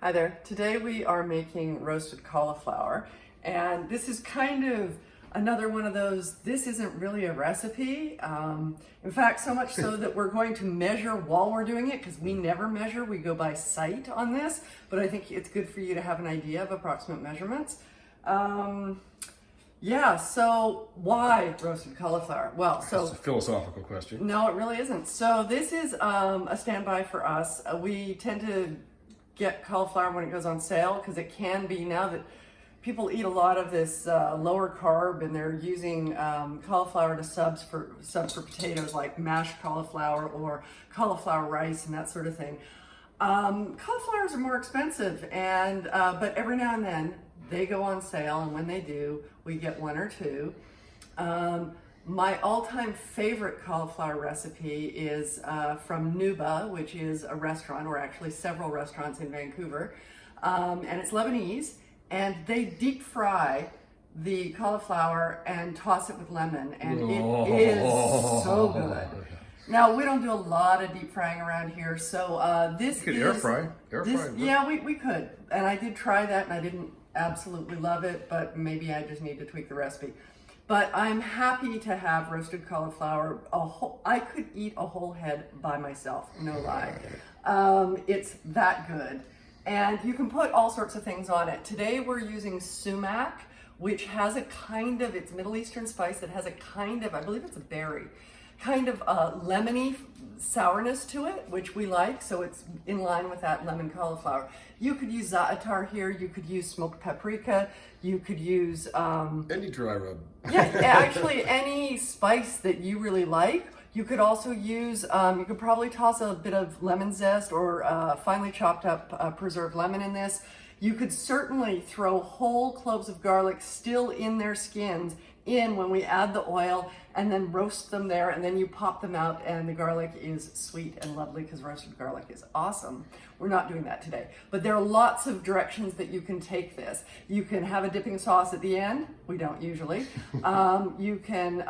Hi there. Today we are making roasted cauliflower, and this is kind of another one of those, this isn't really a recipe. In fact, so much so that we're going to measure while we're doing it, because we never measure, we go by sight on this, but I think it's good for you to have an idea of approximate measurements. Yeah, so why roasted cauliflower? Well, so it's a philosophical question. No, it really isn't. So this is a standby for us. We tend to get cauliflower when it goes on sale, because it can be, now that people eat a lot of this lower carb, and they're using cauliflower to subs for potatoes, like mashed cauliflower or cauliflower rice and that sort of thing. Cauliflowers are more expensive, and but every now and then they go on sale, and when they do, we get one or two. My all-time favorite cauliflower recipe is from Nuba, which is a restaurant, or actually several restaurants in Vancouver, and it's Lebanese, and they deep fry the cauliflower and toss it with lemon, and it is so good. Now, we don't do a lot of deep frying around here, so this you could air fry. Yeah, we could, and I did try that, and I didn't absolutely love it, but maybe I just need to tweak the recipe. But I'm happy to have roasted cauliflower. I could eat a whole head by myself, no lie. It's that good. And you can put all sorts of things on it. Today we're using sumac, which has a kind of, it's Middle Eastern spice that has a kind of, I believe it's a berry, kind of lemony sourness to it, which we like, so it's in line with that lemon cauliflower. You could use zaatar here, you could use smoked paprika, you could use any dry rub. Yeah, actually any spice that you really like. You could also use, you could probably toss a bit of lemon zest or finely chopped up preserved lemon in this. You could certainly throw whole cloves of garlic still in their skins in when we add the oil, and then roast them there, and then you pop them out, and the garlic is sweet and lovely, because roasted garlic is awesome. We're not doing that today, but there are lots of directions that you can take this. You can have a dipping sauce at the end. We don't usually. You can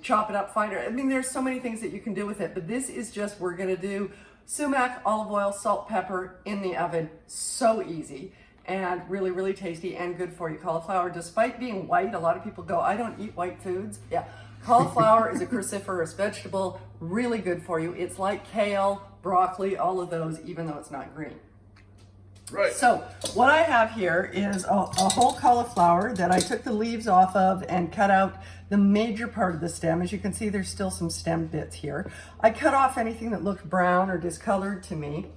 chop it up finer. I mean, there's so many things that you can do with it, but this is just, we're gonna do sumac, olive oil, salt, pepper in the oven. So easy. And really, really tasty and good for you. Cauliflower, despite being white, a lot of people go, I don't eat white foods. Yeah, cauliflower is a cruciferous vegetable, really good for you. It's like kale, broccoli, all of those, even though it's not green. Right. So what I have here is a whole cauliflower that I took the leaves off of and cut out the major part of the stem. As you can see, there's still some stem bits here. I cut off anything that looked brown or discolored to me.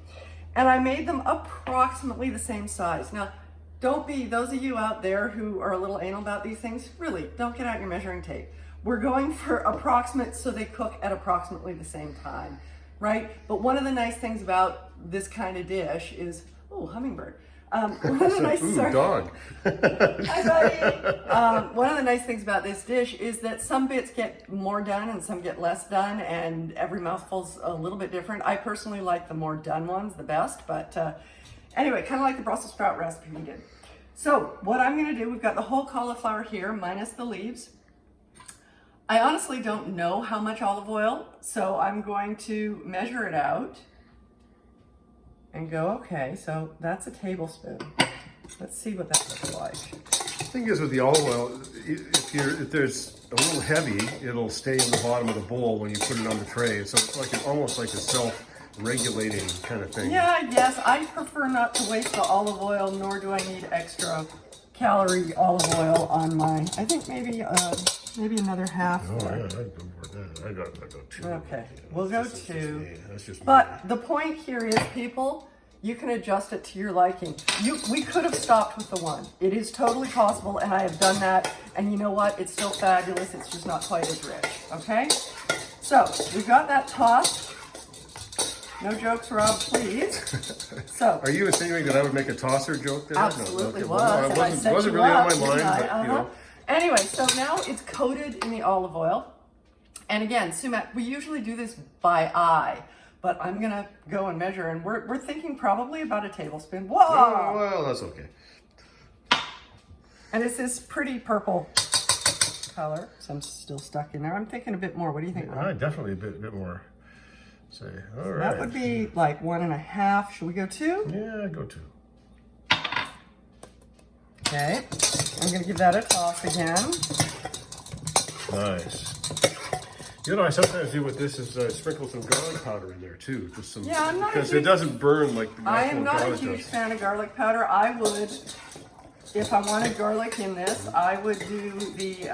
And I made them approximately the same size. Now, don't be, those of you out there who are a little anal about these things, really, don't get out your measuring tape. We're going for approximate, so they cook at approximately the same time, right? But one of the nice things about this kind of dish is, oh, hummingbird. One of the nice, dog. Hi, buddy. One of the nice things about this dish is that some bits get more done and some get less done, and every mouthful's a little bit different. I personally like the more done ones the best, but anyway, kind of like the Brussels sprout recipe we did. So what I'm going to do, we've got the whole cauliflower here minus the leaves. I honestly don't know how much olive oil, so I'm going to measure it out and go, okay, so that's a tablespoon. Let's see what that looks like. The thing is with the olive oil, if there's a little heavy, it'll stay in the bottom of the bowl when you put it on the tray. So it's like almost like a self-regulating kind of thing. Yeah, I guess. I prefer not to waste the olive oil, nor do I need extra calorie olive oil on my, I think maybe another half. Oh, yeah, I'd go for that. I got two. Okay, we'll go two. That's just me. But the point here is, people, you can adjust it to your liking. We could have stopped with the one. It is totally possible, and I have done that. And you know what? It's still fabulous. It's just not quite as rich. Okay? So we've got that tossed. No jokes, Rob, please. So, are you insinuating that I would make a tosser joke there? Absolutely no, was. Well, no, it wasn't really on my mind, but you know. Anyway, so now it's coated in the olive oil. And again, sumac, we usually do this by eye, but I'm gonna go and measure, and we're thinking probably about a tablespoon. Whoa! Oh, well, that's okay. And it's this pretty purple color, so I'm still stuck in there. I'm thinking a bit more. What do you think? Yeah, definitely a bit more. Say, all right. That would be like 1.5. Should we go 2? Yeah, go 2. Okay, I'm gonna give that a toss again. Nice. You know what I sometimes do with this is sprinkle some garlic powder in there too. Just some, Yeah, I'm not because a it doesn't burn like the I actual am not a garlic huge does. fan of garlic powder. I would, if I wanted garlic in this, I would do the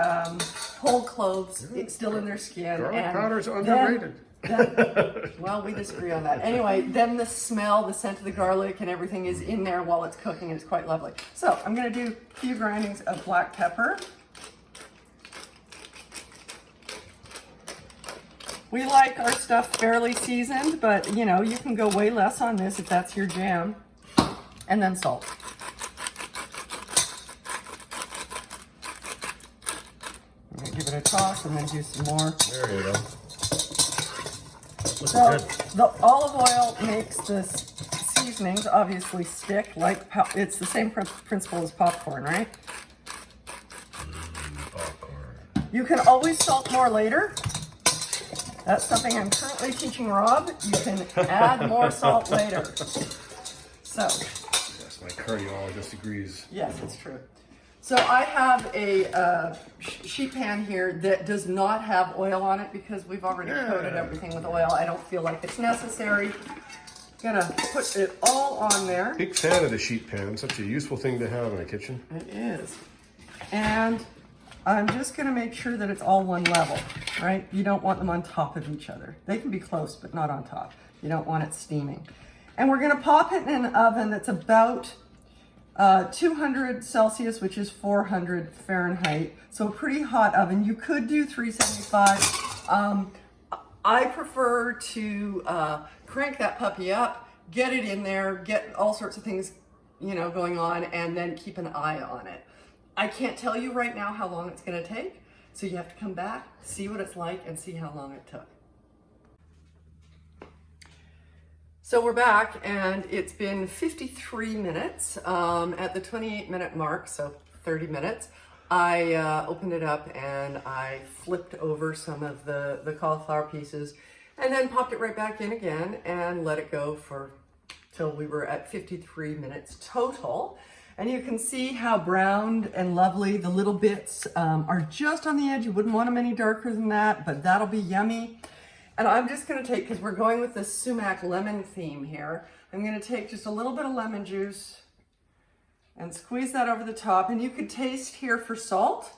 whole cloves still in their skin. Garlic and powder is then- underrated. well, we disagree on that. Anyway, then the smell, the scent of the garlic and everything is in there while it's cooking. It's quite lovely. So I'm going to do a few grindings of black pepper. We like our stuff fairly seasoned, but you know, you can go way less on this if that's your jam. And then salt. I'm going to give it a toss and then do some more. There you go. Looking So good. the olive oil makes the seasonings obviously stick like it's the same principle as popcorn, right? Popcorn. You can always salt more later. That's something I'm currently teaching Rob. You can add more salt later. So, Yes, my cardiologist agrees. yes, it's true. So I have a sheet pan here that does not have oil on it because we've already coated everything with oil. I don't feel like it's necessary. Gonna put it all on there. Big fan of the sheet pan. Such a useful thing to have in a kitchen. It is. And I'm just gonna make sure that it's all one level, right? You don't want them on top of each other. They can be close, but not on top. You don't want it steaming. And we're gonna pop it in an oven that's about 200 Celsius, which is 400 Fahrenheit. So a pretty hot oven. You could do 375. I prefer to crank that puppy up, get it in there, get all sorts of things, you know, going on, and then keep an eye on it. I can't tell you right now how long it's going to take, so you have to come back, see what it's like, and see how long it took. So we're back, and it's been 53 minutes at the 28-minute mark, so 30 minutes. I opened it up and I flipped over some of the cauliflower pieces and then popped it right back in again and let it go for till we were at 53 minutes total. And you can see how browned and lovely the little bits are just on the edge. You wouldn't want them any darker than that, but that'll be yummy. And I'm just gonna take, because we're going with the sumac lemon theme here, I'm gonna take just a little bit of lemon juice and squeeze that over the top. And you could taste here for salt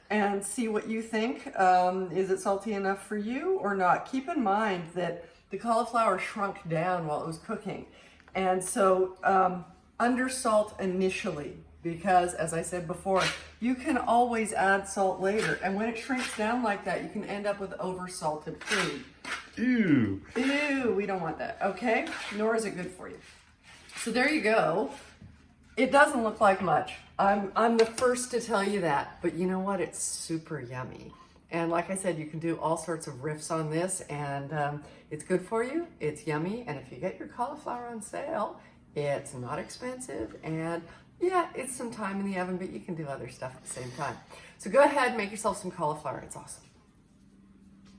and see what you think. Is it salty enough for you or not? Keep in mind that the cauliflower shrunk down while it was cooking. And so under salt initially, because as I said before, you can always add salt later. And when it shrinks down like that, you can end up with over-salted food. Ew. Ew, we don't want that, okay? Nor is it good for you. So there you go. It doesn't look like much. I'm the first to tell you that, but you know what? It's super yummy. And like I said, you can do all sorts of riffs on this, and it's good for you, it's yummy, and if you get your cauliflower on sale, it's not expensive, and yeah, it's some time in the oven, but you can do other stuff at the same time. So go ahead and make yourself some cauliflower, it's awesome.